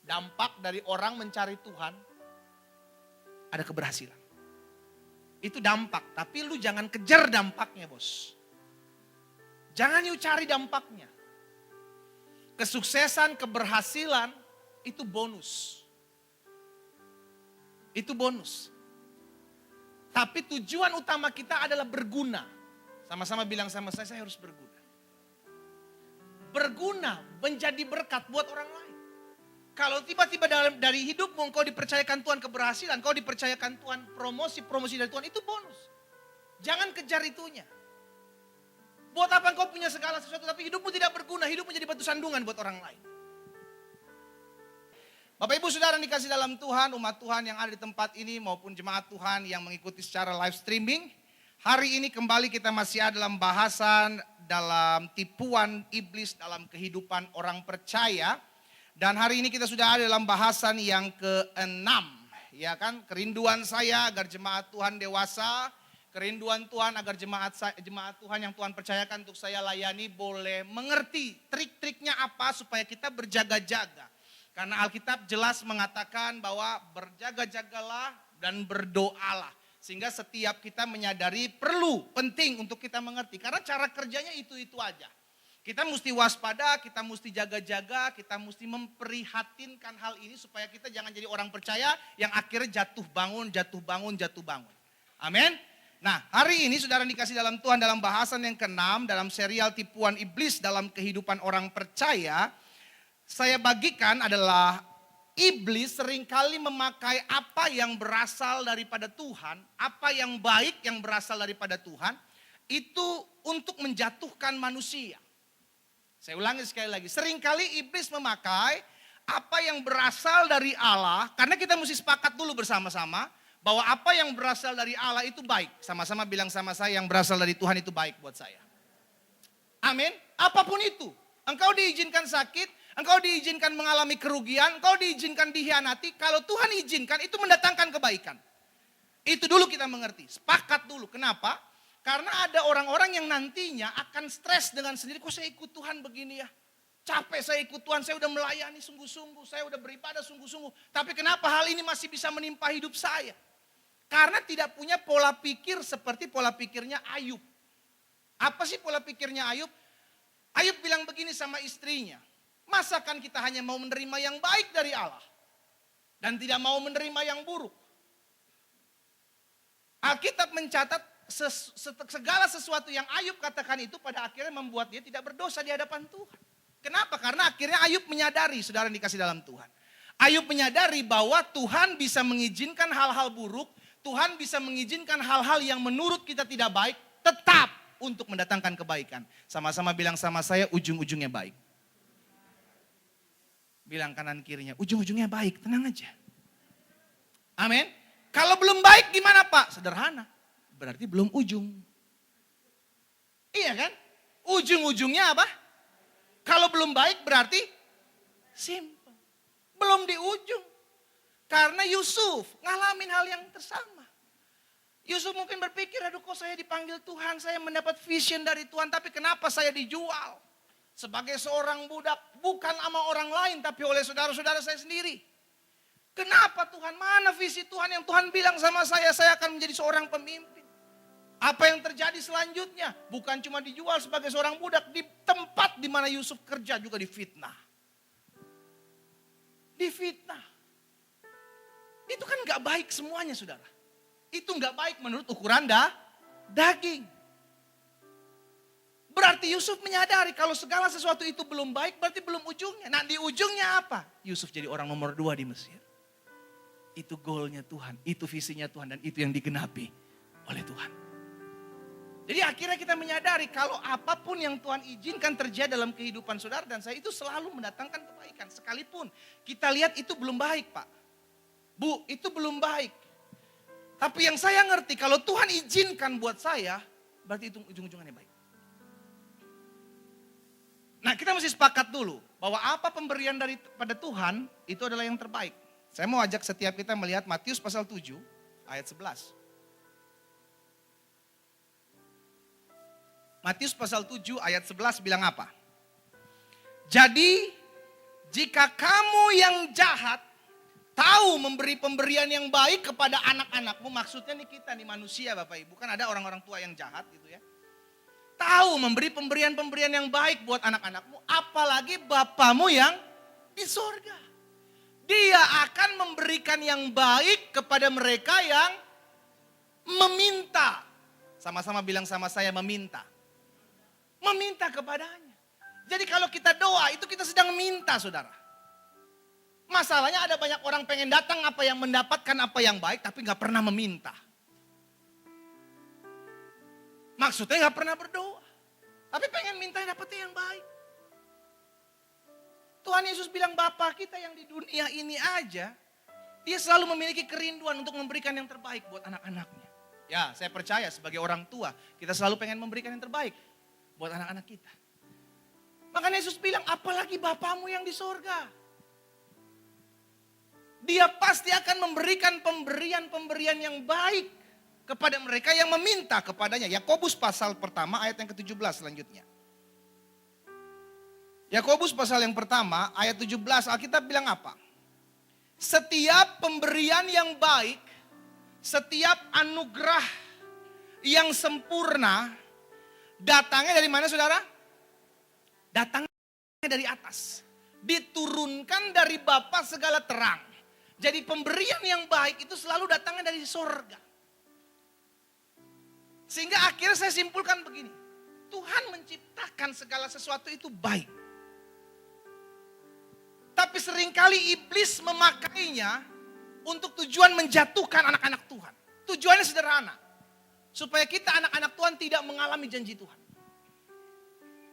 dampak dari orang mencari Tuhan, ada keberhasilan. Itu dampak, tapi lu jangan kejar dampaknya bos. Jangan you cari dampaknya. Kesuksesan, keberhasilan itu bonus. Itu bonus. Tapi tujuan utama kita adalah berguna. Sama-sama bilang sama saya harus berguna. Berguna, menjadi berkat buat orang lain. Kalau tiba-tiba dari hidupmu engkau dipercayakan Tuhan keberhasilan, engkau dipercayakan Tuhan promosi dari Tuhan, itu bonus. Jangan kejar itunya. Buat apa engkau punya segala sesuatu tapi hidupmu tidak berguna, hidupmu jadi batu sandungan buat orang lain. Bapak Ibu Saudara yang dikasih dalam Tuhan, umat Tuhan yang ada di tempat ini maupun jemaat Tuhan yang mengikuti secara live streaming. Hari ini kembali kita masih ada dalam bahasan dalam tipuan iblis dalam kehidupan orang percaya. Dan hari ini kita sudah ada dalam bahasan yang ke-6. Ya kan, kerinduan saya agar jemaat Tuhan dewasa. Kerinduan Tuhan agar jemaat Tuhan yang Tuhan percayakan untuk saya layani boleh mengerti trik-triknya apa supaya kita berjaga-jaga. Karena Alkitab jelas mengatakan bahwa berjaga-jagalah dan berdoalah. Sehingga setiap kita menyadari penting untuk kita mengerti. Karena cara kerjanya itu-itu aja. Kita mesti waspada, kita mesti jaga-jaga, kita mesti memprihatinkan hal ini supaya kita jangan jadi orang percaya yang akhirnya jatuh bangun. Amin. Nah, hari ini saudara dikasih dalam Tuhan dalam bahasan yang ke-6 dalam serial tipuan iblis dalam kehidupan orang percaya, saya bagikan adalah iblis seringkali memakai apa yang berasal daripada Tuhan, apa yang baik yang berasal daripada Tuhan, itu untuk menjatuhkan manusia. Saya ulangi sekali lagi, seringkali iblis memakai apa yang berasal dari Allah, karena kita mesti sepakat dulu bersama-sama, bahwa apa yang berasal dari Allah itu baik. Sama-sama bilang sama saya, yang berasal dari Tuhan itu baik buat saya. Amin, apapun itu. Engkau diizinkan sakit, engkau diizinkan mengalami kerugian, engkau diizinkan dihianati. Kalau Tuhan izinkan itu mendatangkan kebaikan. Itu dulu kita mengerti, sepakat dulu. Kenapa? Karena ada orang-orang yang nantinya akan stres dengan sendiri. Kok saya ikut Tuhan begini ya? Capek saya ikut Tuhan, saya udah melayani sungguh-sungguh, saya udah beribadah sungguh-sungguh. Tapi kenapa hal ini masih bisa menimpa hidup saya? Karena tidak punya pola pikir seperti pola pikirnya Ayub. Apa sih pola pikirnya Ayub? Ayub bilang begini sama istrinya. Masakan kita hanya mau menerima yang baik dari Allah dan tidak mau menerima yang buruk? Alkitab mencatat segala sesuatu yang Ayub katakan itu pada akhirnya membuat dia tidak berdosa di hadapan Tuhan. Kenapa? Karena akhirnya Ayub menyadari, saudara yang dikasih dalam Tuhan. Ayub menyadari bahwa Tuhan bisa mengizinkan hal-hal buruk, Tuhan bisa mengizinkan hal-hal yang menurut kita tidak baik, tetap untuk mendatangkan kebaikan. Sama-sama bilang sama saya, ujung-ujungnya baik. Bilang kanan kirinya, ujung-ujungnya baik, tenang aja. Amin. Kalau belum baik gimana Pak? Sederhana, berarti belum ujung. Iya kan? Ujung-ujungnya apa? Kalau belum baik berarti simple. Belum di ujung. Karena Yusuf ngalamin hal yang tersama. Yusuf mungkin berpikir, aduh kok saya dipanggil Tuhan, saya mendapat vision dari Tuhan, tapi kenapa saya dijual? Sebagai seorang budak, bukan sama orang lain, tapi oleh saudara-saudara saya sendiri. Kenapa Tuhan? Mana visi Tuhan yang Tuhan bilang sama saya akan menjadi seorang pemimpin. Apa yang terjadi selanjutnya? Bukan cuma dijual sebagai seorang budak, di tempat di mana Yusuf kerja juga difitnah. Difitnah. Itu kan gak baik semuanya saudara. Itu gak baik menurut ukuran daging. Berarti Yusuf menyadari kalau segala sesuatu itu belum baik berarti belum ujungnya. Nah di ujungnya apa? Yusuf jadi orang nomor 2 di Mesir. Itu goalnya Tuhan, itu visinya Tuhan dan itu yang digenapi oleh Tuhan. Jadi akhirnya kita menyadari kalau apapun yang Tuhan izinkan terjadi dalam kehidupan saudara dan saya itu selalu mendatangkan kebaikan. Sekalipun kita lihat itu belum baik Pak. Bu, itu belum baik. Tapi yang saya ngerti kalau Tuhan izinkan buat saya, berarti itu ujung-ujungnya baik. Nah kita mesti sepakat dulu bahwa apa pemberian daripada Tuhan itu adalah yang terbaik. Saya mau ajak setiap kita melihat Matius pasal 7 ayat 11. Matius pasal 7 ayat 11 bilang apa? Jadi Jika kamu yang jahat tahu memberi pemberian yang baik kepada anak-anakmu, maksudnya nih kita nih manusia Bapak Ibu, kan ada orang-orang tua yang jahat gitu ya. Tahu memberi pemberian-pemberian yang baik buat anak-anakmu, apalagi Bapamu yang di sorga. Dia akan memberikan yang baik kepada mereka yang meminta. Sama-sama bilang sama saya, meminta. Meminta kepadanya. Jadi kalau kita doa itu kita sedang minta saudara. Masalahnya ada banyak orang pengen datang mendapatkan apa yang baik tapi gak pernah meminta. Maksudnya gak pernah berdoa. Tapi pengen minta dapetnya yang baik. Tuhan Yesus bilang Bapa kita yang di dunia ini aja, dia selalu memiliki kerinduan untuk memberikan yang terbaik buat anak-anaknya. Ya, saya percaya sebagai orang tua, kita selalu pengen memberikan yang terbaik buat anak-anak kita. Makanya Yesus bilang, apalagi Bapamu yang di sorga. Dia pasti akan memberikan pemberian-pemberian yang baik kepada mereka yang meminta kepadanya. Yakobus pasal pertama ayat yang ke-17 selanjutnya. Yakobus pasal yang pertama ayat 17, Alkitab bilang apa? Setiap pemberian yang baik, setiap anugerah yang sempurna, datangnya dari mana saudara? Datangnya dari atas. Diturunkan dari Bapa segala terang. Jadi pemberian yang baik itu selalu datangnya dari sorga. Sehingga akhirnya saya simpulkan begini. Tuhan menciptakan segala sesuatu itu baik. Tapi seringkali iblis memakainya untuk tujuan menjatuhkan anak-anak Tuhan. Tujuannya sederhana. Supaya kita anak-anak Tuhan tidak mengalami janji Tuhan.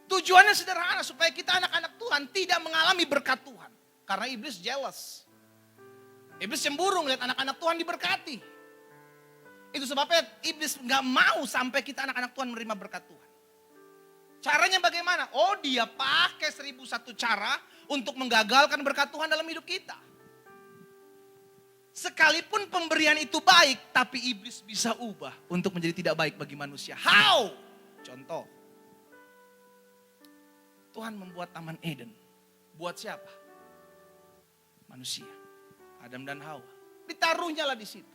Tujuannya sederhana supaya kita anak-anak Tuhan tidak mengalami berkat Tuhan. Karena iblis jealous. Iblis cemburu melihat anak-anak Tuhan diberkati. Itu sebabnya iblis gak mau sampai kita anak-anak Tuhan menerima berkat Tuhan. Caranya bagaimana? Oh, dia pakai 1001 cara untuk menggagalkan berkat Tuhan dalam hidup kita. Sekalipun pemberian itu baik, tapi iblis bisa ubah untuk menjadi tidak baik bagi manusia. How? Contoh. Tuhan membuat Taman Eden. Buat siapa? Manusia. Adam dan Hawa. Ditaruhnya lah di situ.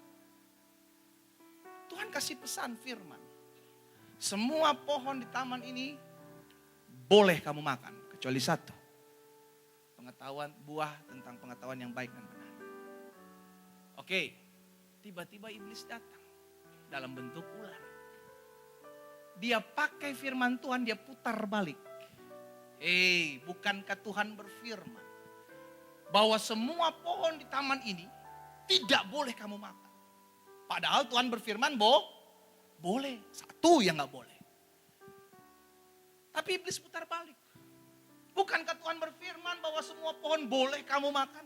Tuhan kasih pesan firman. Semua pohon di taman ini boleh kamu makan. Kecuali satu. Pengetahuan buah tentang pengetahuan yang baik dan benar. Oke. Tiba-tiba iblis datang. Dalam bentuk ular. Dia pakai firman Tuhan, dia putar balik. Bukankah Tuhan berfirman bahwa semua pohon di taman ini tidak boleh kamu makan. Padahal Tuhan berfirman boleh. Satu yang gak boleh. Tapi iblis putar balik. Bukankah Tuhan berfirman bahwa semua pohon boleh kamu makan?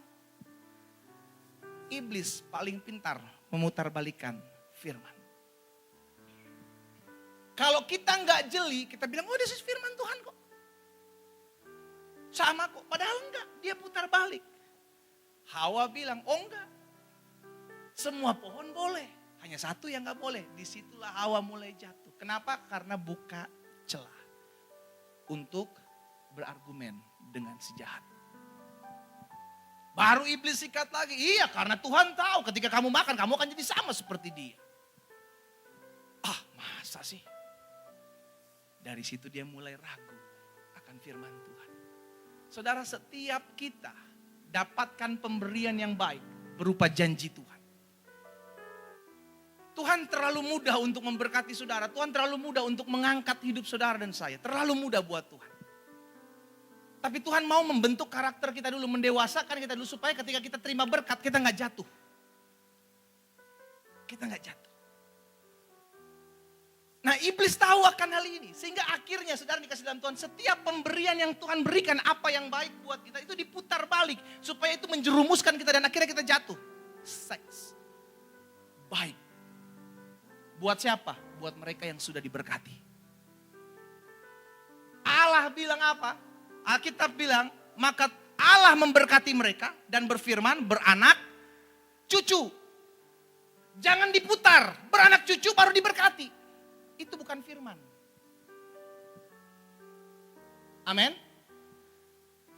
Iblis paling pintar memutarbalikan firman. Kalau kita gak jeli, kita bilang, oh this is firman Tuhan kok. Sama kok, padahal enggak, dia putar balik. Hawa bilang, oh enggak. Semua pohon boleh, hanya satu yang enggak boleh. Disitulah Hawa mulai jatuh. Kenapa? Karena buka celah untuk berargumen dengan si jahat. Baru iblis sikat lagi, iya karena Tuhan tahu ketika kamu makan, kamu akan jadi sama seperti dia. Masa sih? Dari situ dia mulai ragu akan firman Tuhan. Saudara, setiap kita dapatkan pemberian yang baik berupa janji Tuhan. Tuhan terlalu mudah untuk memberkati saudara. Tuhan terlalu mudah untuk mengangkat hidup saudara dan saya. Terlalu mudah buat Tuhan. Tapi Tuhan mau membentuk karakter kita dulu, mendewasakan kita dulu supaya ketika kita terima berkat kita gak jatuh. Kita gak jatuh. Nah, iblis tahu akan hal ini. Sehingga akhirnya saudara dikasih dalam Tuhan, setiap pemberian yang Tuhan berikan, apa yang baik buat kita, itu diputar balik. Supaya itu menjerumuskan kita dan akhirnya kita jatuh. Seks. Baik. Buat siapa? Buat mereka yang sudah diberkati. Allah bilang apa? Alkitab bilang, maka Allah memberkati mereka dan berfirman, beranak cucu. Jangan diputar, beranak cucu baru diberkati. Itu bukan firman. Amin.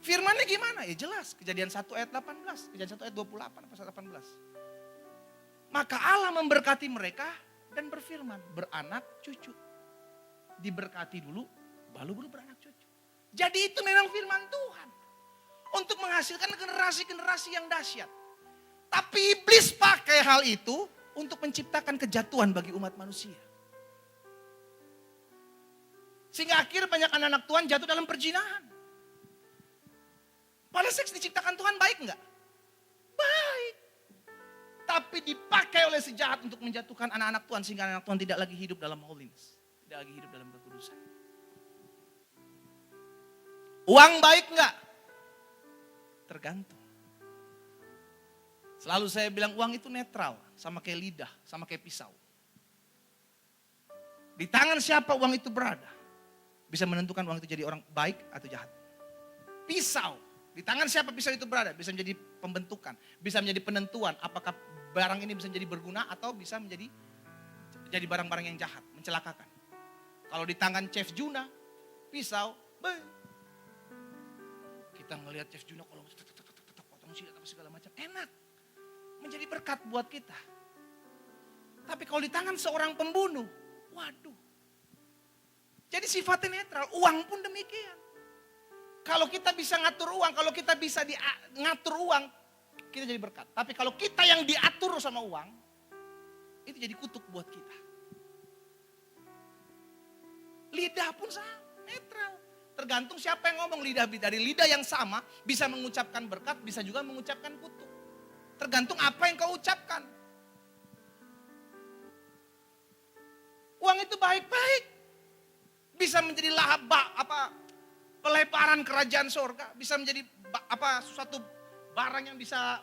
Firmannya gimana? Ya jelas, Kejadian 1 ayat 18, Kejadian 1 ayat 28 pasal 18. Maka Allah memberkati mereka dan berfirman, beranak cucu. Diberkati dulu, baru beranak cucu. Jadi itu memang firman Tuhan. Untuk menghasilkan generasi-generasi yang dahsyat. Tapi iblis pakai hal itu untuk menciptakan kejatuhan bagi umat manusia. Sehingga akhirnya banyak anak-anak Tuhan jatuh dalam perzinahan. Padahal seks diciptakan Tuhan baik enggak? Baik. Tapi dipakai oleh si jahat untuk menjatuhkan anak-anak Tuhan. Sehingga anak Tuhan tidak lagi hidup dalam holiness. Tidak lagi hidup dalam kekudusan. Uang baik enggak? Tergantung. Selalu saya bilang uang itu netral. Sama kayak lidah, sama kayak pisau. Di tangan siapa uang itu berada. Bisa menentukan uang itu jadi orang baik atau jahat. Pisau. Di tangan siapa pisau itu berada, bisa menjadi pembentukan, bisa menjadi penentuan apakah barang ini bisa menjadi berguna atau bisa menjadi barang-barang yang jahat, mencelakakan. Kalau di tangan Chef Juna, pisau, kita ngelihat Chef Juna kalau potong silat apa segala macam, enak, menjadi berkat buat kita. Tapi kalau di tangan seorang pembunuh, waduh. Jadi sifatnya netral, uang pun demikian. Kalau kita bisa ngatur uang, kalau kita bisa ngatur uang, kita jadi berkat. Tapi kalau kita yang diatur sama uang, itu jadi kutuk buat kita. Lidah pun sama, netral. Tergantung siapa yang ngomong. Lidah dari lidah yang sama bisa mengucapkan berkat, bisa juga mengucapkan kutuk. Tergantung apa yang kau ucapkan. Uang itu baik-baik. Bisa menjadi lahap pelebaran kerajaan sorga, bisa menjadi suatu barang yang bisa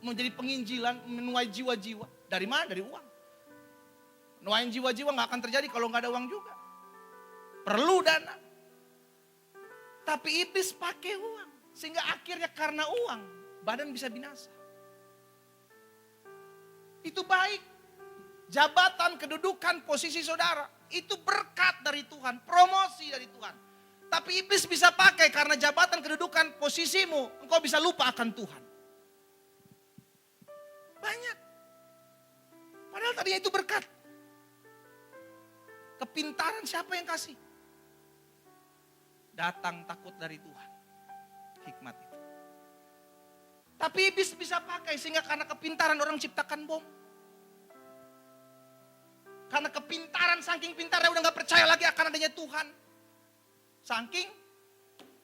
menjadi penginjilan, menuai jiwa-jiwa. Dari mana? Dari uang. Menuai jiwa-jiwa gak akan terjadi kalau gak ada uang juga. Perlu dana. Tapi iblis pakai uang. Sehingga akhirnya karena uang, badan bisa binasa. Itu baik. Jabatan, kedudukan, posisi saudara, itu berkat dari Tuhan, promosi dari Tuhan. Tapi iblis bisa pakai karena jabatan, kedudukan, posisimu, engkau bisa lupa akan Tuhan. Banyak. Padahal tadinya itu berkat. Kepintaran siapa yang kasih? Datang takut dari Tuhan. Hikmat itu. Tapi iblis bisa pakai sehingga karena kepintaran orang ciptakan bom. Karena kepintaran, saking pintarnya udah gak percaya lagi akan adanya Tuhan. Saking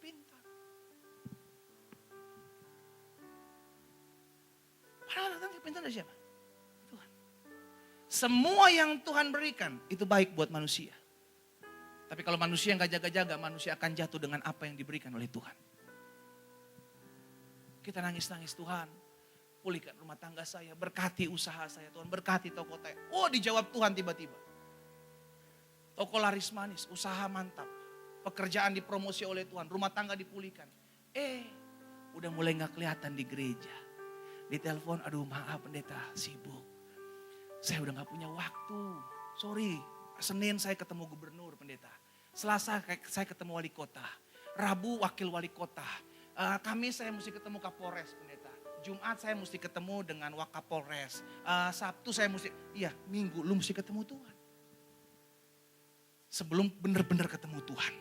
pintar. Padahal datang pintar dari siapa? Tuhan. Semua yang Tuhan berikan itu baik buat manusia. Tapi kalau manusia yang gak jaga-jaga, manusia akan jatuh dengan apa yang diberikan oleh Tuhan. Kita nangis-nangis, Tuhan, pulihkan rumah tangga saya, berkati usaha saya, Tuhan, berkati toko saya. Oh, dijawab Tuhan tiba-tiba. Toko laris manis, usaha mantap. Pekerjaan dipromosi oleh Tuhan, rumah tangga dipulihkan. Udah mulai gak kelihatan di gereja. Di telepon, aduh maaf pendeta, sibuk. Saya udah gak punya waktu, sorry. Senin saya ketemu gubernur pendeta. Selasa saya ketemu wali kota. Rabu wakil wali kota. Kamis saya mesti ketemu Kapolres pendeta. Jumat saya mesti ketemu dengan Wakapolres. Sabtu saya mesti, Minggu lu mesti ketemu Tuhan. Sebelum benar-benar ketemu Tuhan.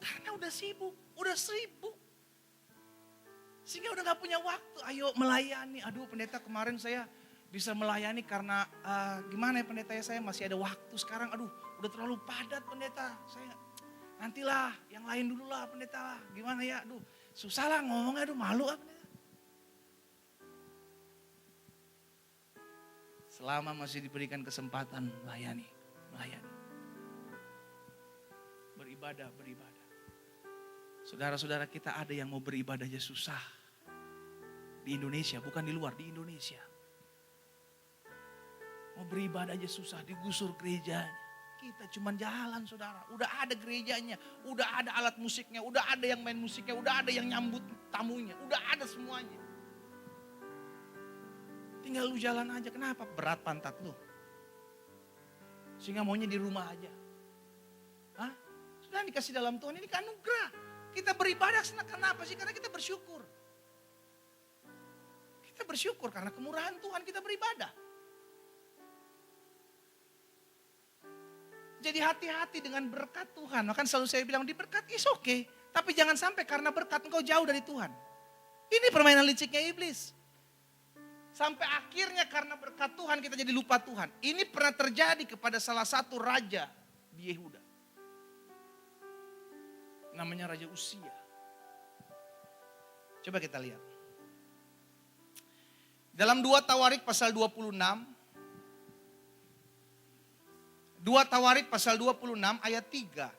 Karena udah sibuk, udah sibuk. Sehingga udah gak punya waktu, ayo melayani. Aduh pendeta kemarin saya bisa melayani karena gimana ya pendeta ya, saya masih ada waktu sekarang. Aduh udah terlalu padat pendeta. Saya nantilah yang lain dulu lah pendeta lah. Gimana ya, aduh susah lah ngomongnya, aduh malu lah pendeta. Selama masih diberikan kesempatan melayani. Beribadah. Saudara-saudara kita ada yang mau beribadah aja susah. Di Indonesia, bukan di luar, di Indonesia. Mau beribadah aja susah, digusur gerejanya. Kita cuman jalan saudara, udah ada gerejanya, udah ada alat musiknya, udah ada yang main musiknya, udah ada yang nyambut tamunya, udah ada semuanya. Tinggal lu jalan aja, kenapa? Berat pantat lu. Sehingga maunya di rumah aja. Saudara dikasih dalam Tuhan, ini kan anugerah. Kita beribadah kenapa sih? Karena kita bersyukur. Kita bersyukur karena kemurahan Tuhan kita beribadah. Jadi hati-hati dengan berkat Tuhan. Maka selalu saya bilang, di berkat is okay. Tapi jangan sampai karena berkat engkau jauh dari Tuhan. Ini permainan liciknya iblis. Sampai akhirnya karena berkat Tuhan kita jadi lupa Tuhan. Ini pernah terjadi kepada salah satu raja di Yehuda. Namanya Raja Usia. Coba kita lihat. Dalam 2 Tawarik pasal 26. 2 Tawarik pasal 26 ayat 3.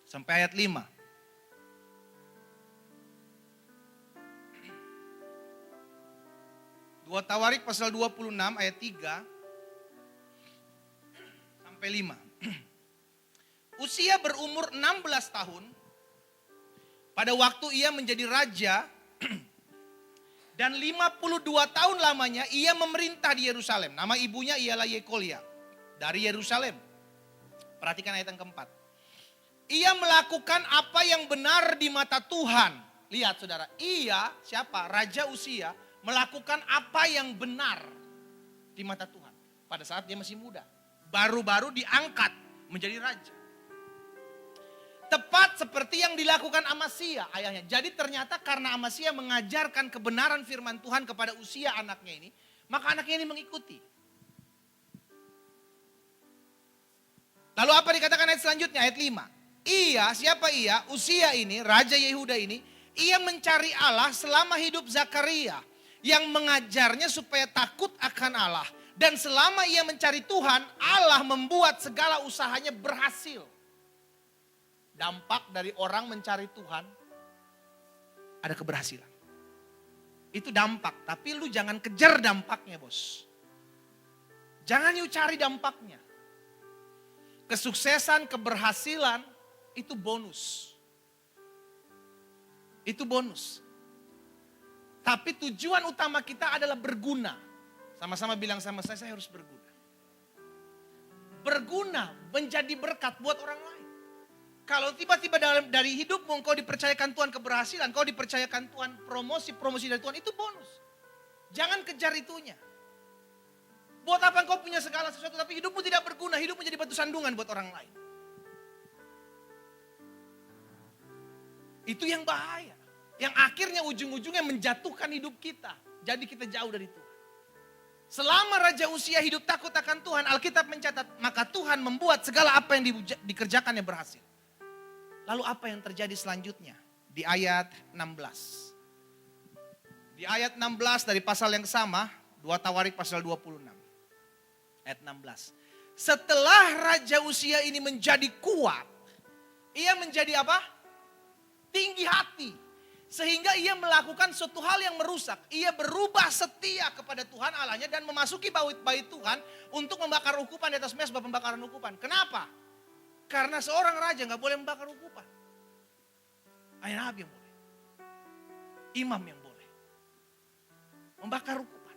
Sampai ayat 5. 2 Tawarik pasal 26 ayat 3 sampai 5. Usia berumur 16 tahun pada waktu ia menjadi raja dan 52 tahun lamanya ia memerintah di Yerusalem. Nama ibunya ialah Yekolia dari Yerusalem. Perhatikan ayat yang keempat. Ia melakukan apa yang benar di mata Tuhan. Lihat saudara, ia siapa? Raja Usia melakukan apa yang benar di mata Tuhan. Pada saat dia masih muda. Baru-baru diangkat menjadi raja. Tepat seperti yang dilakukan Amasya ayahnya. Jadi ternyata karena Amasya mengajarkan kebenaran firman Tuhan kepada Usia anaknya ini. Maka anaknya ini mengikuti. Lalu apa dikatakan ayat selanjutnya? Ayat 5. Ia, siapa ia? Usia ini, Raja Yehuda ini. Ia mencari Allah selama hidup Zakaria. Yang mengajarnya supaya takut akan Allah. Dan selama ia mencari Tuhan, Allah membuat segala usahanya berhasil. Dampak dari orang mencari Tuhan, ada keberhasilan. Itu dampak, tapi lu jangan kejar dampaknya bos. Jangan you cari dampaknya. Kesuksesan, keberhasilan, itu bonus. Itu bonus. Tapi tujuan utama kita adalah berguna. Sama-sama bilang sama saya harus berguna. Berguna, menjadi berkat buat orang lain. Kalau tiba-tiba dari hidupmu engkau dipercayakan Tuhan keberhasilan, engkau dipercayakan Tuhan promosi dari Tuhan, itu bonus. Jangan kejar itunya. Buat apa engkau punya segala sesuatu tapi hidupmu tidak berguna, hidupmu jadi batu sandungan buat orang lain. Itu yang bahaya. Yang akhirnya ujung-ujungnya menjatuhkan hidup kita. Jadi kita jauh dari Tuhan. Selama Raja Usia hidup takut akan Tuhan, Alkitab mencatat, maka Tuhan membuat segala apa yang dikerjakannya berhasil. Lalu apa yang terjadi selanjutnya? Di ayat 16. Di ayat 16 dari pasal yang sama, 2 Tawarik pasal 26. Ayat 16. Setelah Raja Usia ini menjadi kuat, ia menjadi apa? Tinggi hati. Sehingga ia melakukan suatu hal yang merusak. Ia berubah setia kepada Tuhan Allahnya dan memasuki bait Tuhan untuk membakar ukupan di atas mezbah pembakaran ukupan. Kenapa? Karena seorang raja gak boleh membakar ukupan. Hanya nabi yang boleh. Imam yang boleh. Membakar ukupan.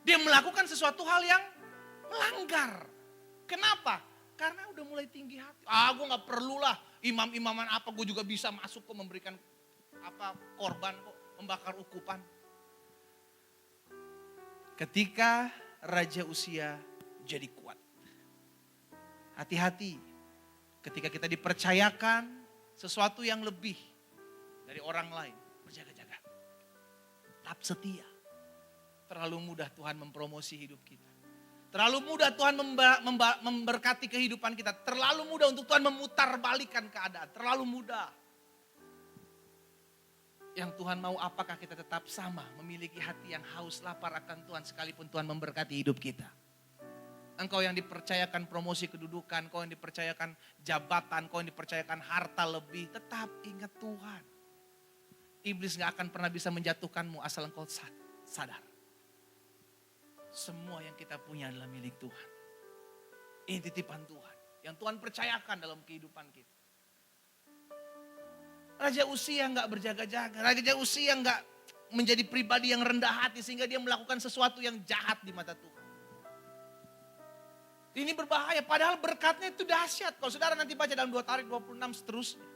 Dia melakukan sesuatu hal yang melanggar. Kenapa? Karena udah mulai tinggi hati. Gue gak perlulah imam-imaman apa, gue juga bisa masuk kok memberikan apa korban kok, membakar ukupan. Ketika Raja Usia jadi kuat. Hati-hati ketika kita dipercayakan sesuatu yang lebih dari orang lain. Berjaga-jaga. Tetap setia. Terlalu mudah Tuhan mempromosi hidup kita. Terlalu mudah Tuhan memberkati kehidupan kita. Terlalu mudah untuk Tuhan memutarbalikkan keadaan. Terlalu mudah. Yang Tuhan mau apakah kita tetap sama. Memiliki hati yang haus lapar akan Tuhan. Sekalipun Tuhan memberkati hidup kita. Engkau yang dipercayakan promosi kedudukan. Engkau yang dipercayakan jabatan. Engkau yang dipercayakan harta lebih. Tetap ingat Tuhan. Iblis gak akan pernah bisa menjatuhkanmu asal engkau sadar. Semua yang kita punya adalah milik Tuhan. Ini titipan Tuhan. Yang Tuhan percayakan dalam kehidupan kita. Raja Usia gak berjaga-jaga. Raja Usia gak menjadi pribadi yang rendah hati. Sehingga dia melakukan sesuatu yang jahat di mata Tuhan. Ini berbahaya, padahal berkatnya itu dahsyat. Kalau saudara nanti baca dalam 2 Tarik 26 seterusnya.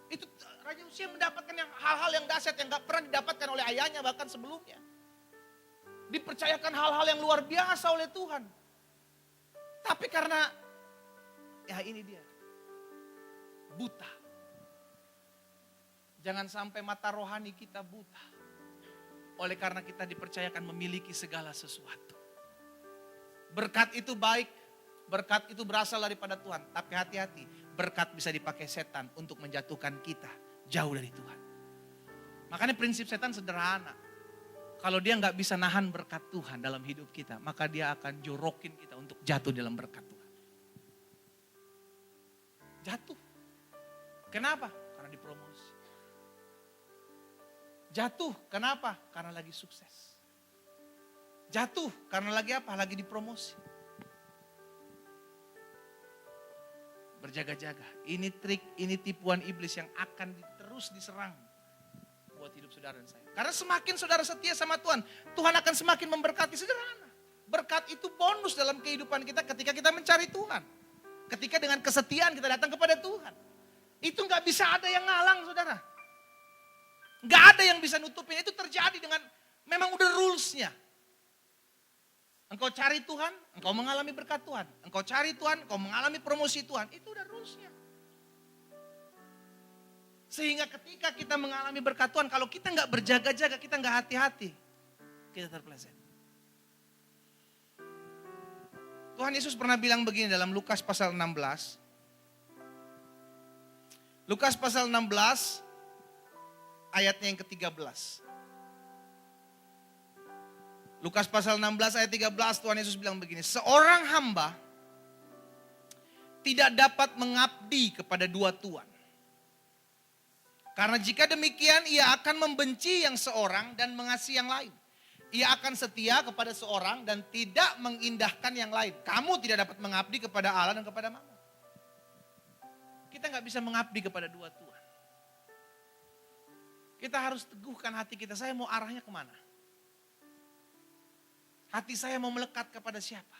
Itu Raja Usia mendapatkan hal-hal yang dahsyat yang gak pernah didapatkan oleh ayahnya bahkan sebelumnya. Dipercayakan hal-hal yang luar biasa oleh Tuhan. Tapi karena, ya ini dia, buta. Jangan sampai mata rohani kita buta. Oleh karena kita dipercayakan memiliki segala sesuatu. Berkat itu baik, berkat itu berasal daripada Tuhan. Tapi hati-hati, berkat bisa dipakai setan untuk menjatuhkan kita jauh dari Tuhan. Makanya prinsip setan sederhana. Kalau dia nggak bisa nahan berkat Tuhan dalam hidup kita, maka dia akan jorokin kita untuk jatuh dalam berkat Tuhan. Jatuh. Kenapa? Karena dipromosi. Jatuh, kenapa? Karena lagi sukses. Jatuh, karena lagi apa? Lagi dipromosi. Berjaga-jaga. Ini trik, ini tipuan iblis yang akan terus diserang buat hidup saudara dan saya. Karena semakin saudara setia sama Tuhan, Tuhan akan semakin memberkati. Sederhana. Berkat itu bonus dalam kehidupan kita ketika kita mencari Tuhan. Ketika dengan kesetiaan kita datang kepada Tuhan. Itu gak bisa ada yang ngalang, saudara. Gak ada yang bisa nutupin. Itu terjadi dengan, memang udah rulesnya. Engkau cari Tuhan, engkau mengalami berkat Tuhan. Engkau cari Tuhan, engkau mengalami promosi Tuhan. Itu udah rulesnya. Sehingga ketika kita mengalami berkat Tuhan, kalau kita gak berjaga-jaga, kita gak hati-hati, kita terpeleset. Tuhan Yesus pernah bilang begini dalam Lukas pasal 16. Lukas pasal 16 ayatnya yang ke-13. Lukas pasal 16 ayat 13 Tuhan Yesus bilang begini. Seorang hamba tidak dapat mengabdi kepada dua tuan. Karena jika demikian ia akan membenci yang seorang dan mengasihi yang lain. Ia akan setia kepada seorang dan tidak mengindahkan yang lain. Kamu tidak dapat mengabdi kepada Allah dan kepada Mammon. Kita gak bisa mengabdi kepada dua tuan. Kita harus teguhkan hati kita. Saya mau arahnya kemana? Hati saya mau melekat kepada siapa?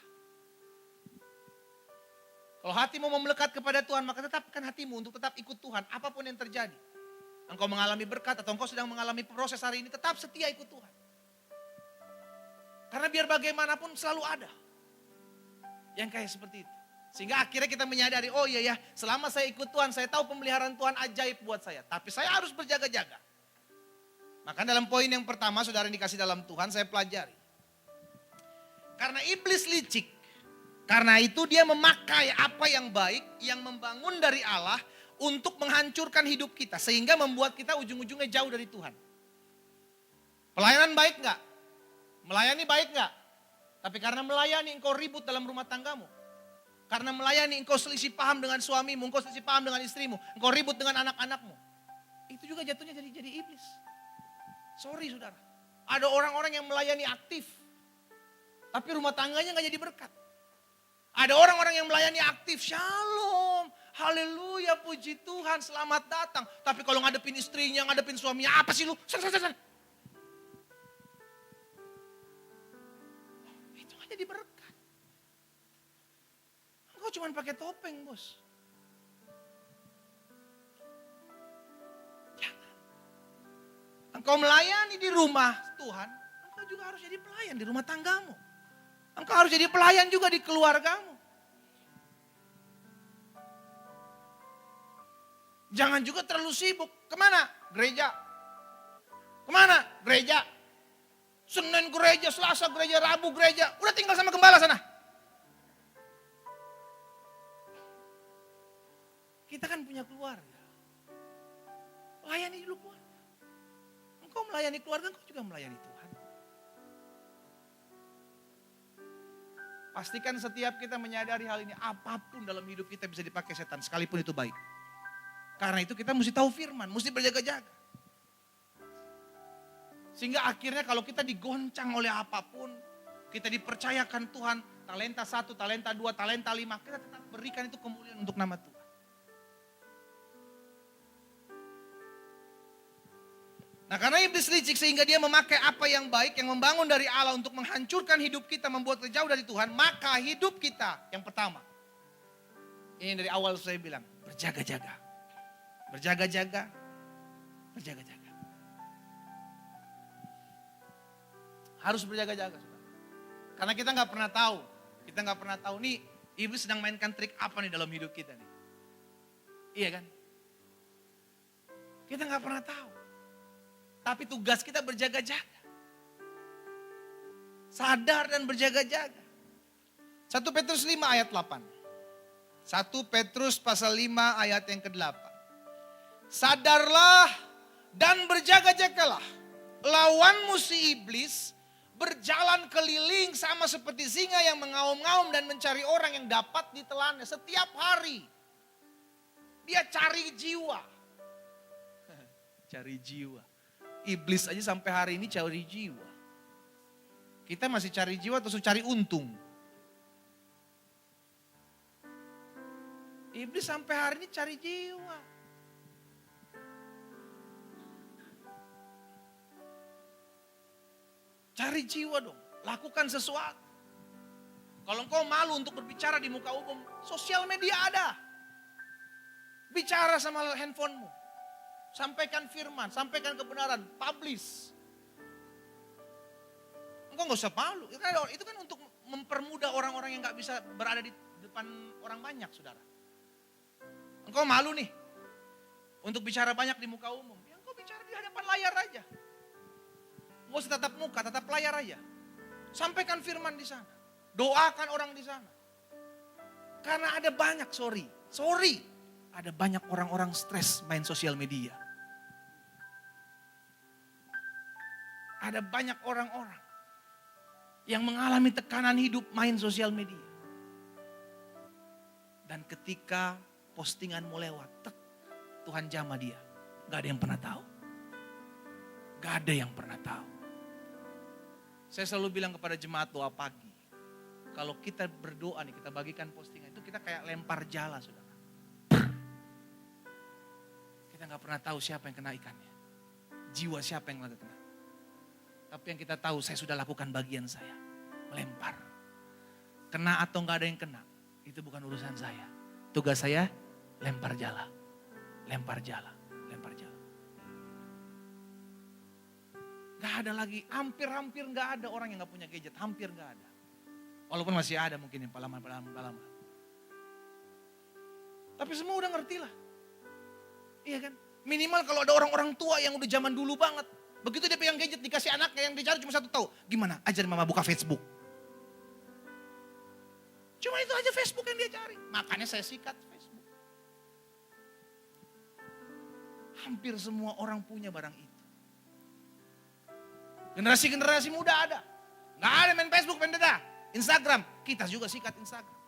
Kalau hatimu mau melekat kepada Tuhan, maka tetapkan hatimu untuk tetap ikut Tuhan. Apapun yang terjadi. Engkau mengalami berkat atau engkau sedang mengalami proses hari ini, tetap setia ikut Tuhan. Karena biar bagaimanapun selalu ada yang kayak seperti itu. Sehingga akhirnya kita menyadari, oh iya ya, selama saya ikut Tuhan, saya tahu pemeliharaan Tuhan ajaib buat saya. Tapi saya harus berjaga-jaga. Maka dalam poin yang pertama, saudara yang dikasih dalam Tuhan, saya pelajari. Karena iblis licik, karena itu dia memakai apa yang baik, yang membangun dari Allah untuk menghancurkan hidup kita. Sehingga membuat kita ujung-ujungnya jauh dari Tuhan. Pelayanan baik gak? Melayani baik gak? Tapi karena melayani engkau ribut dalam rumah tanggamu. Karena melayani engkau selisih paham dengan suamimu, engkau selisih paham dengan istrimu, engkau ribut dengan anak-anakmu. Itu juga jatuhnya jadi iblis. Sorry saudara. Ada orang-orang yang melayani aktif. Tapi rumah tangganya gak jadi berkat. Ada orang-orang yang melayani aktif. Shalom. Haleluya, puji Tuhan, selamat datang. Tapi kalau ngadepin istrinya, ngadepin suaminya, apa sih lu? Sana. Itu gak jadi berkat. Engkau cuma pakai topeng, bos. Jangan. Engkau melayani di rumah Tuhan, engkau juga harus jadi pelayan di rumah tanggamu. Engkau harus jadi pelayan juga di keluargamu. Jangan juga terlalu sibuk. Kemana? Gereja. Kemana? Gereja. Senin gereja, Selasa gereja, Rabu gereja. Udah tinggal sama gembala sana. Kita kan punya keluarga. Layani dulu keluarga. Engkau melayani keluarga, engkau juga melayani Tuhan. Pastikan setiap kita menyadari hal ini. Apapun dalam hidup kita bisa dipakai setan. Sekalipun itu baik. Karena itu kita mesti tahu firman. Mesti berjaga-jaga. Sehingga akhirnya kalau kita digoncang oleh apapun. Kita dipercayakan Tuhan. Talenta 1, talenta 2, talenta 5. Kita tetap berikan itu kemuliaan untuk nama Tuhan. Nah karena iblis licik sehingga dia memakai apa yang baik, yang membangun dari Allah untuk menghancurkan hidup kita, membuat kita jauh dari Tuhan. Maka hidup kita yang pertama. Ini dari awal saya bilang, berjaga-jaga. Berjaga-jaga, berjaga-jaga. Harus berjaga-jaga. Karena kita nggak pernah tahu. Kita nggak pernah tahu nih iblis sedang mainkan trik apa nih dalam hidup kita nih. Iya kan? Kita nggak pernah tahu. Tapi tugas kita berjaga-jaga. Sadar dan berjaga-jaga. 1 Petrus 5 ayat 8. 1 Petrus pasal 5 ayat yang ke-8. Sadarlah dan berjaga-jagalah. Lawanmu si iblis berjalan keliling sama seperti singa yang mengaum-ngaum dan mencari orang yang dapat ditelannya. Setiap hari dia cari jiwa. Cari jiwa. Iblis aja sampai hari ini cari jiwa. Kita masih cari jiwa atau cari untung? Iblis sampai hari ini cari jiwa. Cari jiwa dong, lakukan sesuatu. Kalau engkau malu untuk berbicara di muka umum, sosial media ada. Bicara sama handphonemu. Sampaikan firman, sampaikan kebenaran, publish. Engkau gak usah malu, itu kan untuk mempermudah orang-orang yang gak bisa berada di depan orang banyak, saudara. Engkau malu nih, untuk bicara banyak di muka umum. Ya engkau bicara di hadapan layar aja. Gak usah tatap muka, tatap layar aja. Sampaikan firman di sana. Doakan orang di sana. Karena ada banyak, ada banyak orang-orang stres main sosial media. Ada banyak orang-orang yang mengalami tekanan hidup main sosial media. Dan ketika postinganmu lewat, Tuhan jamah dia. Gak ada yang pernah tahu. Gak ada yang pernah tahu. Saya selalu bilang kepada jemaat doa pagi. Kalau kita berdoa nih, kita bagikan postingan itu kita kayak lempar jala, saudara. Kita gak pernah tahu siapa yang kena ikannya. Jiwa siapa yang kena. Tapi yang kita tahu saya sudah lakukan bagian saya. Melempar. Kena atau gak ada yang kena. Itu bukan urusan saya. Tugas saya lempar jala. Lempar jala. Lempar jala. Gak ada lagi. Hampir-hampir gak ada orang yang gak punya gadget. Hampir gak ada. Walaupun masih ada mungkin yang pengalaman. Tapi semua udah ngerti lah. Iya kan? Minimal kalau ada orang-orang tua yang udah zaman dulu banget. Begitu dia pegang gadget dikasih anaknya yang dicari cuma satu tahu. Gimana? Ajar mama buka Facebook. Cuma itu aja Facebook yang dia cari. Makanya saya sikat Facebook. Hampir semua orang punya barang itu. Generasi-generasi muda ada. Gak ada main Facebook, main data. Instagram, kita juga sikat Instagram.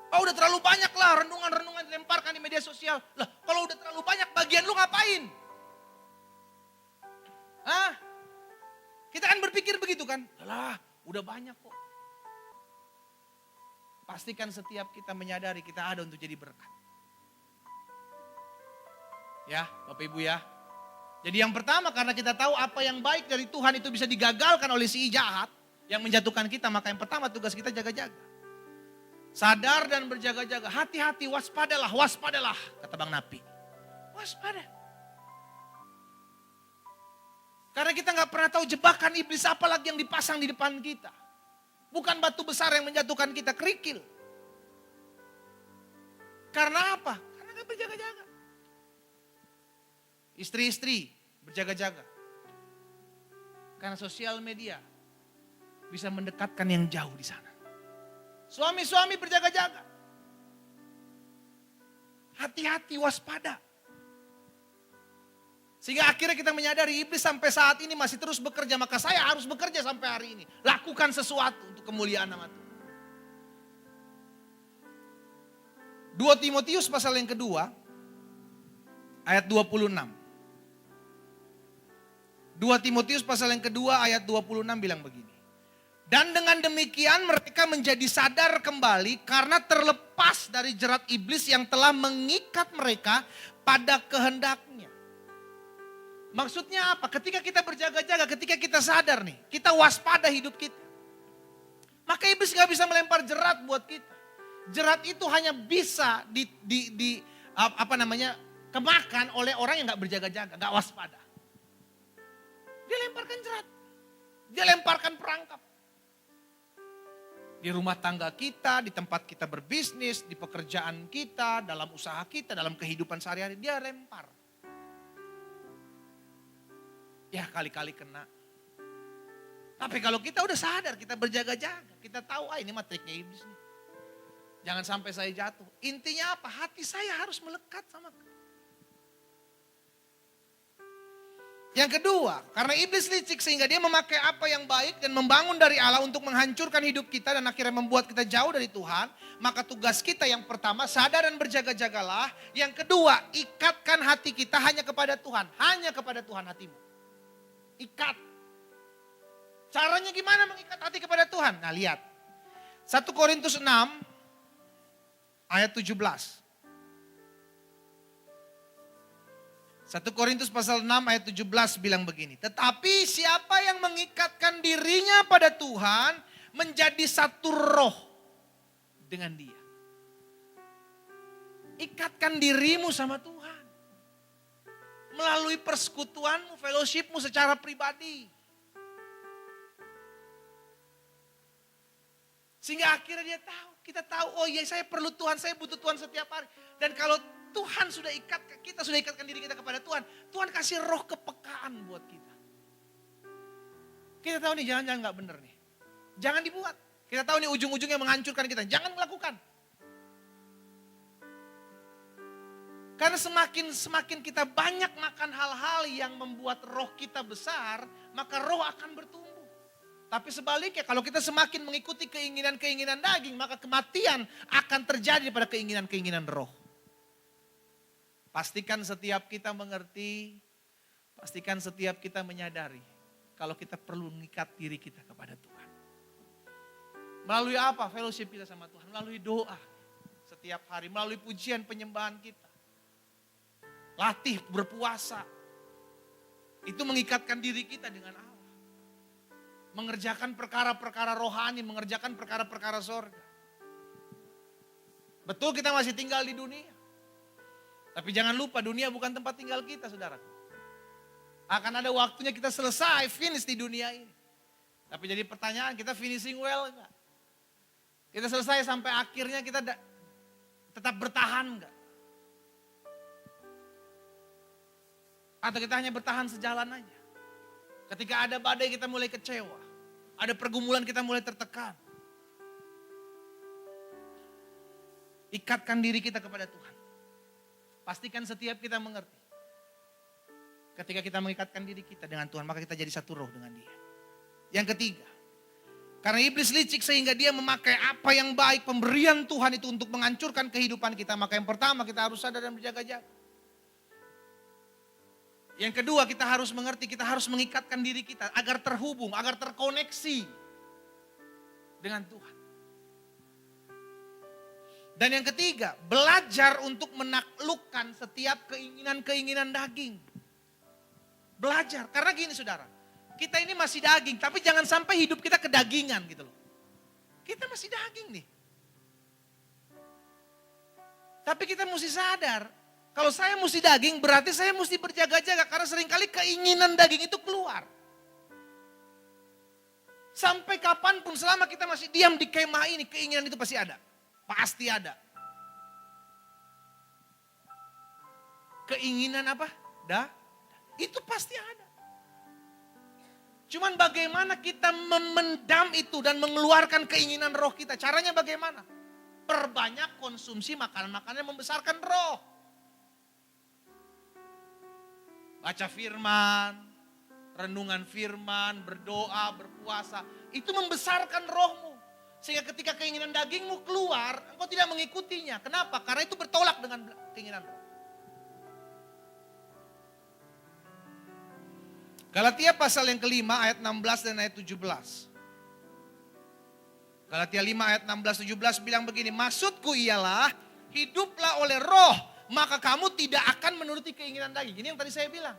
Oh udah terlalu banyak lah renungan-renungan dilemparkan di media sosial. Lah kalau udah terlalu banyak bagian lu ngapain? Hah? Kita kan berpikir begitu kan? Lah udah banyak kok. Pastikan setiap kita menyadari kita ada untuk jadi berkat. Ya Bapak Ibu ya. Jadi yang pertama karena kita tahu apa yang baik dari Tuhan itu bisa digagalkan oleh si jahat. Yang menjatuhkan kita, maka yang pertama tugas kita jaga-jaga. Sadar dan berjaga-jaga. Hati-hati, waspadalah, kata Bang Napi. Waspada. Karena kita gak pernah tahu jebakan iblis apa lagi yang dipasang di depan kita. Bukan batu besar yang menjatuhkan kita, kerikil. Karena apa? Karena gak berjaga-jaga. Istri-istri berjaga-jaga. Karena sosial media bisa mendekatkan yang jauh di sana. Suami-suami berjaga-jaga. Hati-hati, waspada. Sehingga akhirnya kita menyadari iblis sampai saat ini masih terus bekerja. Maka saya harus bekerja sampai hari ini. Lakukan sesuatu untuk kemuliaan nama Tuhan. 2 Timotius pasal yang kedua. Ayat 26. 2 Timotius pasal yang kedua ayat 26 bilang begini. Dan dengan demikian mereka menjadi sadar kembali karena terlepas dari jerat iblis yang telah mengikat mereka pada kehendaknya. Maksudnya apa? Ketika kita berjaga-jaga, ketika kita sadar nih, kita waspada hidup kita. Maka iblis gak bisa melempar jerat buat kita. Jerat itu hanya bisa kemakan oleh orang yang gak berjaga-jaga, gak waspada. Dia lemparkan jerat. Dia lemparkan perangkap. Di rumah tangga kita, di tempat kita berbisnis, di pekerjaan kita, dalam usaha kita, dalam kehidupan sehari-hari, dia lempar. Ya kali-kali kena. Tapi kalau kita udah sadar, kita berjaga-jaga, kita tahu ini mah triknya iblis nih. Jangan sampai saya jatuh. Intinya apa? Hati saya harus melekat sama. Yang kedua, karena iblis licik sehingga dia memakai apa yang baik dan membangun dari Allah untuk menghancurkan hidup kita dan akhirnya membuat kita jauh dari Tuhan. Maka tugas kita yang pertama, sadar dan berjaga-jagalah. Yang kedua, ikatkan hati kita hanya kepada Tuhan. Hanya kepada Tuhan hatimu. Ikat. Caranya gimana mengikat hati kepada Tuhan? Nah lihat. 1 Korintus 6 ayat 17. 1 Korintus pasal 6 ayat 17 bilang begini. Tetapi siapa yang mengikatkan dirinya pada Tuhan menjadi satu roh dengan dia. Ikatkan dirimu sama Tuhan. Melalui persekutuanmu, fellowshipmu secara pribadi. Sehingga akhirnya dia tahu, kita tahu, oh iya saya perlu Tuhan, saya butuh Tuhan setiap hari. Dan kalau Tuhan sudah kita sudah ikatkan diri kita kepada Tuhan. Tuhan kasih roh kepekaan buat kita. Kita tahu nih jangan-jangan gak bener nih. Jangan dibuat. Kita tahu nih ujung-ujungnya menghancurkan kita. Jangan melakukan. Karena semakin kita banyak makan hal-hal yang membuat roh kita besar, maka roh akan bertumbuh. Tapi sebaliknya kalau kita semakin mengikuti keinginan-keinginan daging, maka kematian akan terjadi pada keinginan-keinginan roh. Pastikan setiap kita mengerti, pastikan setiap kita menyadari kalau kita perlu mengikat diri kita kepada Tuhan. Melalui apa? Fellowship kita sama Tuhan, melalui doa setiap hari, melalui pujian penyembahan kita. Latih berpuasa. Itu mengikatkan diri kita dengan Allah. Mengerjakan perkara-perkara rohani, mengerjakan perkara-perkara sorga. Betul kita masih tinggal di dunia. Tapi jangan lupa dunia bukan tempat tinggal kita, saudara. Akan ada waktunya kita selesai, finish di dunia ini. Tapi jadi pertanyaan, kita finishing well enggak? Kita selesai sampai akhirnya kita tetap bertahan enggak? Atau kita hanya bertahan sejalan aja? Ketika ada badai kita mulai kecewa. Ada pergumulan kita mulai tertekan. Ikatkan diri kita kepada Tuhan. Pastikan setiap kita mengerti. Ketika kita mengikatkan diri kita dengan Tuhan, maka kita jadi satu roh dengan dia. Yang ketiga, karena iblis licik sehingga dia memakai apa yang baik, pemberian Tuhan itu untuk menghancurkan kehidupan kita. Maka yang pertama kita harus sadar dan berjaga-jaga. Yang kedua kita harus mengerti, kita harus mengikatkan diri kita agar terhubung, agar terkoneksi dengan Tuhan. Dan yang ketiga, belajar untuk menaklukkan setiap keinginan-keinginan daging. Belajar, karena gini saudara, kita ini masih daging, tapi jangan sampai hidup kita kedagingan gitu loh. Kita masih daging nih. Tapi kita mesti sadar, kalau saya mesti daging berarti saya mesti berjaga-jaga, karena seringkali keinginan daging itu keluar. Sampai kapanpun selama kita masih diam di kemah ini, keinginan itu pasti ada. Pasti ada. Keinginan apa? Itu pasti ada. Cuman bagaimana kita memendam itu dan mengeluarkan keinginan roh kita. Caranya bagaimana? Perbanyak konsumsi makanan-makanan yang membesarkan roh. Baca firman, renungan firman, berdoa, berpuasa. Itu membesarkan rohmu. Sehingga ketika keinginan dagingmu keluar, engkau tidak mengikutinya. Kenapa? Karena itu bertolak dengan keinginan roh. Galatia pasal yang kelima ayat 16 dan ayat 17. Galatia 5 ayat 16-17 bilang begini. Maksudku ialah hiduplah oleh roh, maka kamu tidak akan menuruti keinginan daging. Ini yang tadi saya bilang.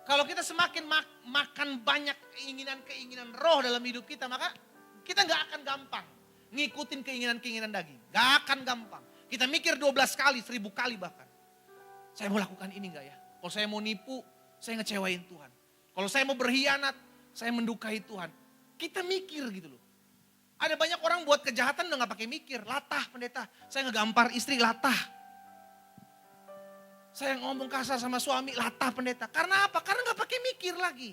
Kalau kita semakin makan banyak keinginan-keinginan roh dalam hidup kita, maka kita gak akan gampang ngikutin keinginan-keinginan daging. Gak akan gampang. Kita mikir 12 kali, 1000 kali bahkan. Saya mau lakukan ini gak ya? Kalau saya mau nipu, saya ngecewain Tuhan. Kalau saya mau berkhianat, saya mendukai Tuhan. Kita mikir gitu loh. Ada banyak orang buat kejahatan udah gak pakai mikir. Latah pendeta, saya ngegampar istri, latah. Saya ngomong kasar sama suami, latah pendeta. Karena apa? Karena gak pakai mikir lagi.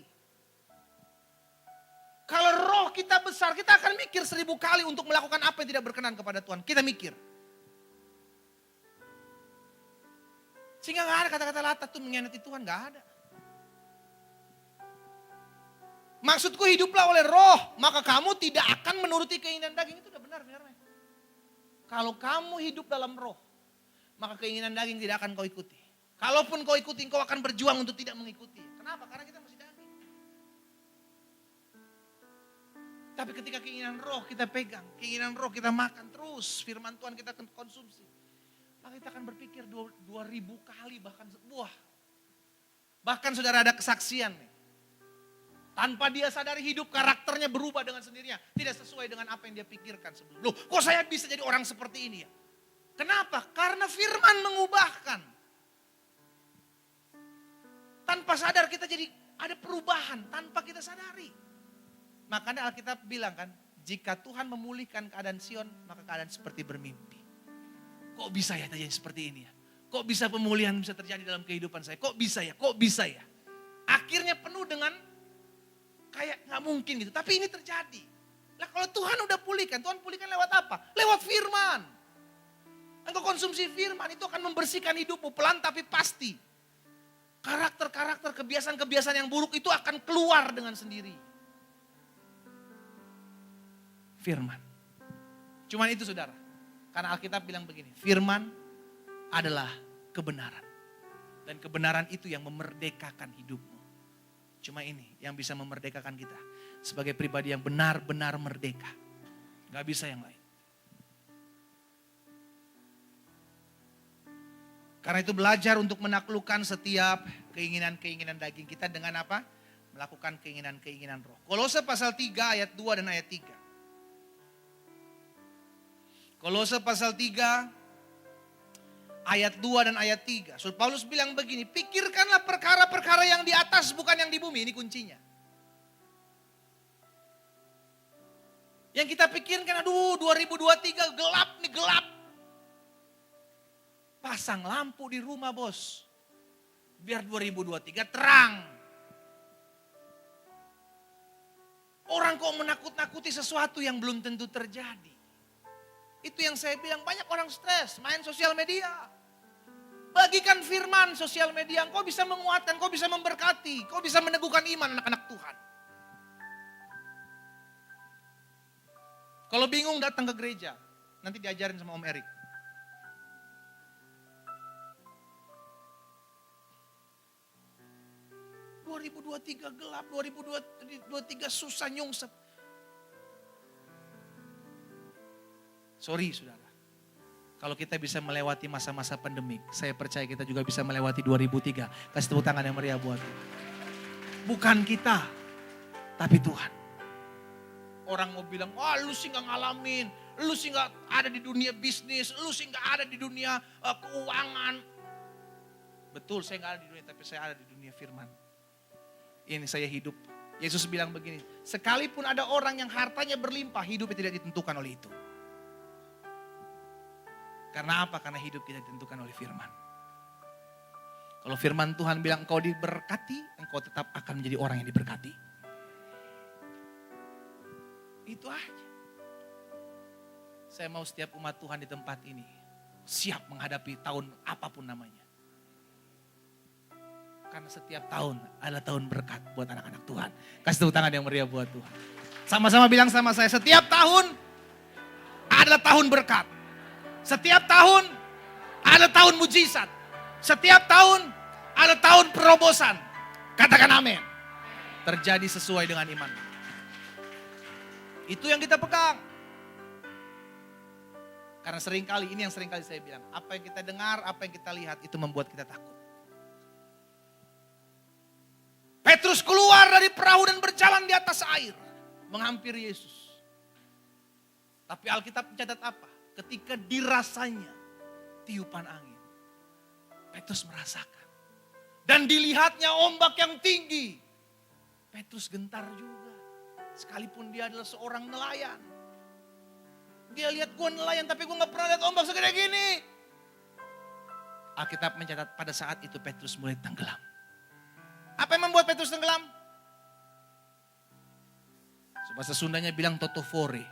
Kalau roh kita besar, kita akan mikir 1000 kali untuk melakukan apa yang tidak berkenan kepada Tuhan. Kita mikir. Sehingga gak ada kata-kata latah tuh mengkhianati Tuhan, gak ada. Maksudku hiduplah oleh roh, maka kamu tidak akan menuruti keinginan daging. Itu udah benar. Kalau kamu hidup dalam roh, maka keinginan daging tidak akan kau ikuti. Kalaupun kau ikuti, kau akan berjuang untuk tidak mengikuti. Kenapa? Karena kita masih daging. Tapi ketika keinginan roh kita pegang, keinginan roh kita makan terus, firman Tuhan kita konsumsi. Maka kita akan berpikir 2000 kali bahkan sebuah. Bahkan saudara ada kesaksian nih. Tanpa dia sadari hidup karakternya berubah dengan sendirinya. Tidak sesuai dengan apa yang dia pikirkan sebelum. Loh kok saya bisa jadi orang seperti ini ya? Kenapa? Karena firman mengubahkan. Tanpa sadar kita jadi ada perubahan tanpa kita sadari. Makanya Alkitab bilang kan, jika Tuhan memulihkan keadaan Sion, maka keadaan seperti bermimpi. Kok bisa ya terjadi seperti ini ya? Kok bisa pemulihan bisa terjadi dalam kehidupan saya? Kok bisa ya? Kok bisa ya? Akhirnya penuh dengan kayak gak mungkin gitu. Tapi ini terjadi. Lah kalau Tuhan udah pulihkan, Tuhan pulihkan lewat apa? Lewat firman. Engkau konsumsi firman itu akan membersihkan hidupmu pelan tapi pasti. Karakter-karakter, kebiasaan-kebiasaan yang buruk itu akan keluar dengan sendiri. Firman. Cuman itu saudara. Karena Alkitab bilang begini, firman adalah kebenaran. Dan kebenaran itu yang memerdekakan hidupmu. Cuma ini yang bisa memerdekakan kita. Sebagai pribadi yang benar-benar merdeka. Gak bisa yang lain. Karena itu belajar untuk menaklukkan setiap keinginan-keinginan daging kita dengan apa? Melakukan keinginan-keinginan roh. Kolose pasal 3 ayat 2 dan ayat 3. Kolose pasal 3 ayat 2 dan ayat 3. So, Paulus bilang begini, pikirkanlah perkara-perkara yang di atas bukan yang di bumi. Ini kuncinya. Yang kita pikirkan, aduh 2023 gelap nih, gelap. Pasang lampu di rumah bos. Biar 2023 terang. Orang kok menakut-nakuti sesuatu yang belum tentu terjadi. Itu yang saya bilang, banyak orang stres, main sosial media. Bagikan firman sosial media, kau bisa menguatkan, kau bisa memberkati, kau bisa meneguhkan iman anak-anak Tuhan. Kalau bingung datang ke gereja, nanti diajarin sama Om Erik. ...2023 gelap, 2023 susah nyungsep. Sorry saudara. Kalau kita bisa melewati masa-masa pandemik, saya percaya kita juga bisa melewati 2003. Kasih tepuk tangan yang meriah buat Tuhan. Bukan kita, tapi Tuhan. Orang mau bilang, wah lu sih gak ngalamin, lu sih gak ada di dunia bisnis, lu sih gak ada di dunia keuangan. Betul, saya gak ada di dunia, tapi saya ada di dunia firman. Ini saya hidup. Yesus bilang begini, sekalipun ada orang yang hartanya berlimpah, hidupnya tidak ditentukan oleh itu. Karena apa? Karena hidup kita ditentukan oleh firman. Kalau firman Tuhan bilang engkau diberkati, engkau tetap akan menjadi orang yang diberkati. Itu aja. Saya mau setiap umat Tuhan di tempat ini siap menghadapi tahun apapun namanya. Karena setiap tahun adalah tahun berkat buat anak-anak Tuhan. Kasih tepuk tangan yang meriah buat Tuhan. Sama-sama bilang sama saya, setiap tahun adalah tahun berkat. Setiap tahun ada tahun mujizat. Setiap tahun ada tahun perobosan. Katakan amin. Terjadi sesuai dengan iman. Itu yang kita pegang. Karena seringkali, ini yang seringkali saya bilang. Apa yang kita dengar, apa yang kita lihat itu membuat kita takut. Petrus keluar dari perahu dan berjalan di atas air. Menghampiri Yesus. Tapi Alkitab mencatat apa? Ketika dirasanya tiupan angin. Petrus merasakan. Dan dilihatnya ombak yang tinggi. Petrus gentar juga. Sekalipun dia adalah seorang nelayan. Dia lihat gue nelayan tapi gue gak pernah lihat ombak segede gini. Alkitab mencatat pada saat itu Petrus mulai tenggelam. Apa yang membuat Petrus tenggelam? Bahasa Sundanya bilang totofore.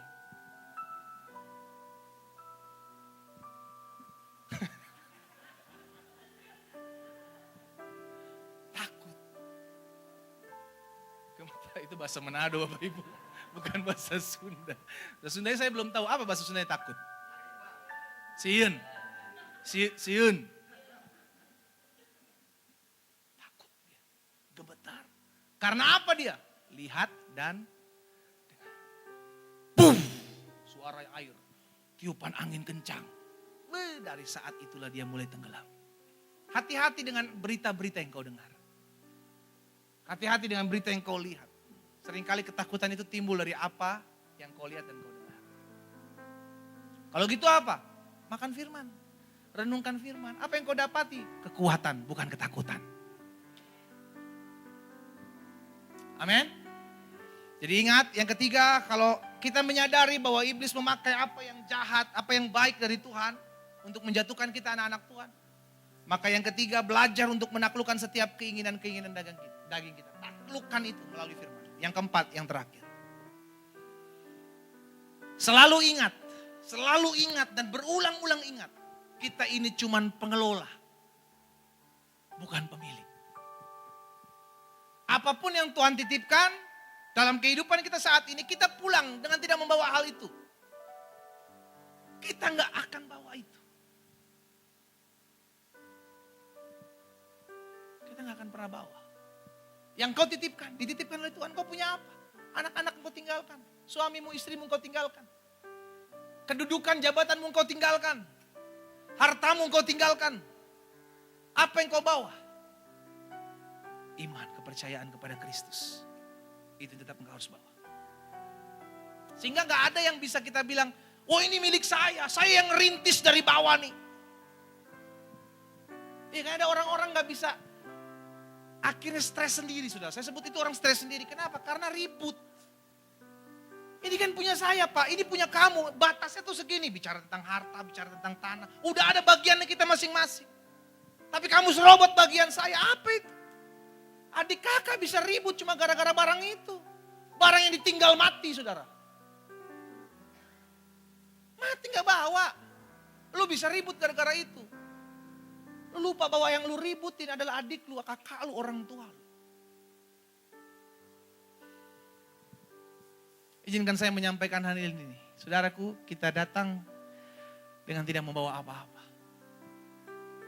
Takut. Itu bahasa Manado Bapak Ibu. Bukan bahasa Sunda. Bahasa Sundanya saya belum tahu apa bahasa Sundanya takut. Siun. Siun. Takut dia. Gemetar. Karena apa dia? Lihat dan boom, suara air, tiupan angin kencang. Dari saat itulah dia mulai tenggelam. Hati-hati dengan berita-berita yang kau dengar. Hati-hati dengan berita yang kau lihat. Seringkali ketakutan itu timbul dari apa yang kau lihat dan kau dengar. Kalau gitu apa? Makan firman. Renungkan firman. Apa yang kau dapati? Kekuatan, bukan ketakutan. Amin. Jadi ingat, yang ketiga, kalau kita menyadari bahwa iblis memakai apa yang jahat, apa yang baik dari Tuhan untuk menjatuhkan kita anak-anak Tuhan. Maka yang ketiga, belajar untuk menaklukkan setiap keinginan-keinginan daging kita. Taklukkan itu melalui firman. Yang keempat, yang terakhir. Selalu ingat dan berulang-ulang ingat. Kita ini cuman pengelola, bukan pemilik. Apapun yang Tuhan titipkan, dalam kehidupan kita saat ini, kita pulang dengan tidak membawa hal itu. Kita nggak akan bawa itu. Kita nggak akan pernah bawa. Yang kau dititipkan oleh Tuhan, kau punya apa? Anak-anak kau tinggalkan. Suamimu, istrimu kau tinggalkan. Kedudukan, jabatanmu kau tinggalkan. Hartamu kau tinggalkan. Apa yang kau bawa? Iman, kepercayaan kepada Kristus. Itu tetap engkau harus bawa. Sehingga gak ada yang bisa kita bilang, oh ini milik saya yang rintis dari bawah nih. Ya kan ada orang-orang gak bisa, akhirnya stres sendiri saudara. Saya sebut itu orang stres sendiri. Kenapa? Karena ribut. Ini kan punya saya Pak, ini punya kamu. Batasnya tuh segini, bicara tentang harta, bicara tentang tanah. Udah ada bagiannya kita masing-masing. Tapi kamu serobot bagian saya, apa itu? Adik kakak bisa ribut cuma gara-gara barang itu. Barang yang ditinggal mati saudara. Mati gak bawa. Lu bisa ribut gara-gara itu. Lu lupa bahwa yang lu ributin adalah adik lu, kakak lu, orang tua lu. Izinkan saya menyampaikan hal ini. Saudaraku, kita datang dengan tidak membawa apa-apa.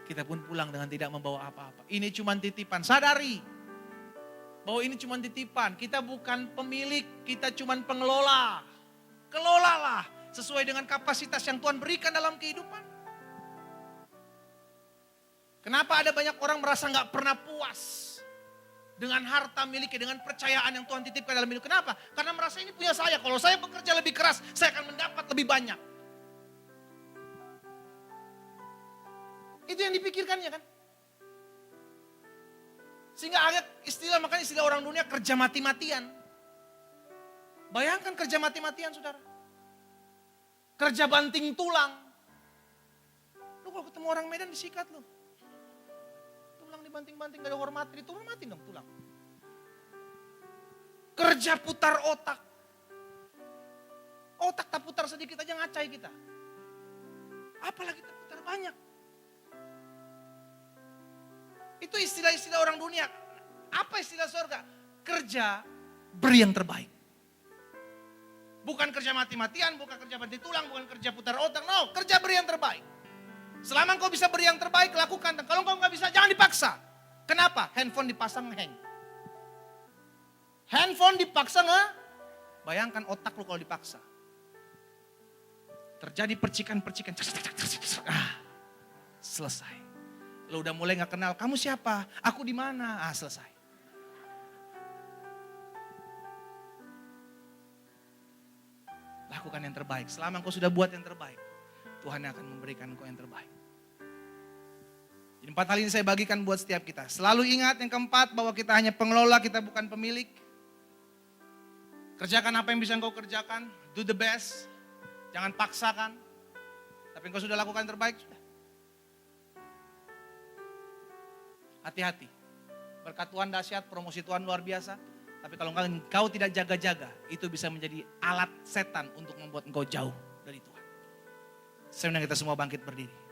Kita pun pulang dengan tidak membawa apa-apa. Ini cuma titipan, sadari. Bahwa ini cuma titipan, kita bukan pemilik, kita cuma pengelola. Kelolalah sesuai dengan kapasitas yang Tuhan berikan dalam kehidupan. Kenapa ada banyak orang merasa gak pernah puas dengan harta miliknya, dengan percayaan yang Tuhan titipkan dalam hidup. Kenapa? Karena merasa ini punya saya, kalau saya bekerja lebih keras, saya akan mendapat lebih banyak. Itu yang dipikirkannya kan. Sehingga ada makanya istilah orang dunia kerja mati-matian. Bayangkan kerja mati-matian saudara. Kerja banting tulang. Lu kalau ketemu orang Medan disikat lu. Tulang dibanting-banting gak ada hormati, dihormatin dong tulang. Kerja putar otak. Otak tak putar sedikit aja ngacai kita. Apalagi tak putar banyak. Itu istilah-istilah orang dunia. Apa istilah surga? Kerja beri yang terbaik. Bukan kerja mati-matian, bukan kerja banting tulang, bukan kerja putar otak. No, kerja beri yang terbaik. Selama engkau bisa beri yang terbaik, lakukan. Kalau engkau nggak bisa, jangan dipaksa. Kenapa? Handphone dipasang hang. Handphone dipaksa nggak? Bayangkan otak lu kalau dipaksa. Terjadi percikan-percikan. Selesai. Lo udah mulai gak kenal, kamu siapa? Aku di mana? Selesai. Lakukan yang terbaik. Selama engkau sudah buat yang terbaik, Tuhan akan memberikan engkau yang terbaik. Jadi 4 hal ini saya bagikan buat setiap kita. Selalu ingat yang keempat, bahwa kita hanya pengelola, kita bukan pemilik. Kerjakan apa yang bisa engkau kerjakan. Do the best. Jangan paksakan. Tapi engkau sudah lakukan yang terbaik, sudah. Hati-hati. Berkat Tuhan dahsyat, promosi Tuhan luar biasa. Tapi kalau engkau tidak jaga-jaga, itu bisa menjadi alat setan untuk membuat engkau jauh dari Tuhan. Saya undang kita semua bangkit berdiri.